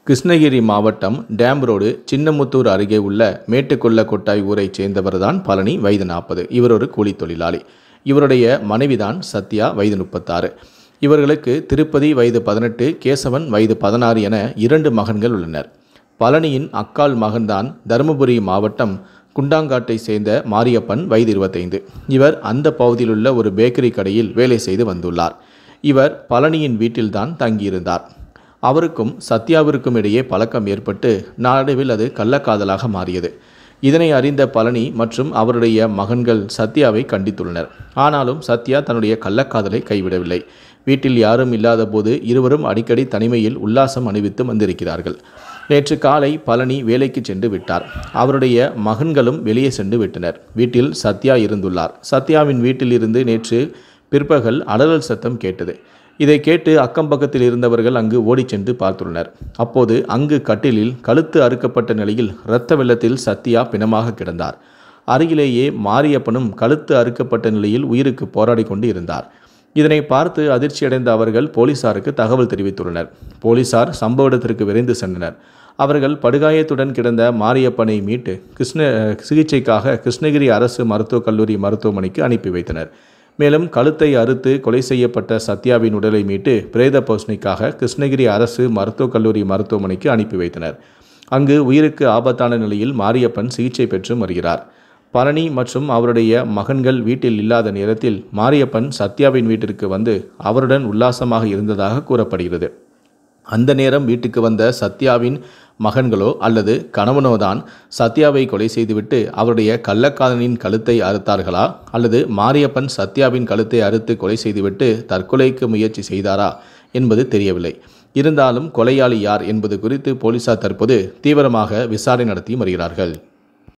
கிருஷ்ணகிரி மாவட்டம் dam road Chinnamuthur அருகே உள்ள மேட்டுக்கொள்ள கொட்டாய் ஊரைச் சேர்ந்தவர்தான் பழனி, வயது 40. இவர் ஒரு கூலி தொழிலாளி. இவருடைய மனைவிதான் சத்யா, வயது 36. இவர்களுக்கு திருப்பதி, வயது 18, கேசவன், வயது 16 என 2 மகன்கள் உள்ளனர். பழனியின் அக்கால் மகன்தான் தருமபுரி மாவட்டம் குண்டாங்காட்டை சேர்ந்த மாரியப்பன், வயது 25. இவர் அந்த பகுதியிலுள்ள ஒரு பேக்கரி கடையில் வேலை செய்து வந்துள்ளார். இவர் பழனியின் வீட்டில்தான் தங்கியிருந்தார். அவருக்கும் சத்யாவிற்கும் இடையே பழக்கம் ஏற்பட்டு நாளடைவில் அது கள்ளக்காதலாக மாறியது. இதனை அறிந்த பழனி மற்றும் அவருடைய மகன்கள் சத்யாவை கண்டித்துள்ளனர். ஆனாலும் சத்யா தன்னுடைய கள்ளக்காதலை கைவிடவில்லை. வீட்டில் யாரும் இல்லாத போது இருவரும் அடிக்கடி தனிமையில் உல்லாசம் அணிவித்து வந்திருக்கிறார்கள். நேற்று காலை பழனி வேலைக்கு சென்று விட்டார். அவருடைய மகன்களும் வெளியே சென்று விட்டனர். வீட்டில் சத்யா இருந்துள்ளார். சத்யாவின் வீட்டில் இருந்து நேற்று பிற்பகல் அலறல் சத்தம் கேட்டது. இதை கேட்டு அக்கம் பக்கத்தில் இருந்தவர்கள் அங்கு ஓடிச் சென்று பார்த்துள்ளனர். அப்போது அங்கு கட்டிலில் கழுத்து அறுக்கப்பட்ட நிலையில் இரத்த வெள்ளத்தில் சத்யா பிணமாக கிடந்தார். அருகிலேயே மாரியப்பனும் கழுத்து அறுக்கப்பட்ட நிலையில் உயிருக்கு போராடி கொண்டு இருந்தார். இதனை பார்த்து அதிர்ச்சியடைந்த அவர்கள் போலீசாருக்கு தகவல் தெரிவித்துள்ளனர். போலீசார் சம்பவ இடத்திற்கு விரைந்து சென்றனர். அவர்கள் படுகாயத்துடன் கிடந்த மாரியப்பனை மீட்டு சிகிச்சைக்காக கிருஷ்ணகிரி அரசு மருத்துவக் கல்லூரி மருத்துவமனைக்கு அனுப்பி வைத்தனர். மேலும் கழுத்தை அறுத்து கொலை செய்யப்பட்ட சத்யாவின் உடலை மீட்டு பிரேத பரிசோதனைக்காக கிருஷ்ணகிரி அரசு மருத்துவக் கல்லூரி மருத்துவமனைக்கு அனுப்பி வைத்தனர். அங்கு உயிருக்கு ஆபத்தான நிலையில் மாரியப்பன் சிகிச்சை பெற்று வருகிறார். பழனி மற்றும் அவருடைய மகன்கள் வீட்டில் இல்லாத நேரத்தில் மாரியப்பன் சத்யாவின் வீட்டிற்கு வந்து அவருடன் உல்லாசமாக இருந்ததாக கூறப்படுகிறது. அந்த நேரம் வீட்டுக்கு வந்த சத்யாவின் மகன்களோ அல்லது கணவனோதான் சத்யாவை கொலை செய்துவிட்டு அவருடைய கள்ளக்காதலின் கழுத்தை அறுத்தார்களா அல்லது மாரியப்பன் சத்யாவின் கழுத்தை அறுத்து கொலை செய்துவிட்டு தற்கொலைக்கு முயற்சி செய்தாரா என்பது தெரியவில்லை. இருந்தாலும் கொலையாளி யார் என்பது குறித்து போலீசார் தற்போது தீவிரமாக விசாரணை நடத்தி வருகிறார்கள்.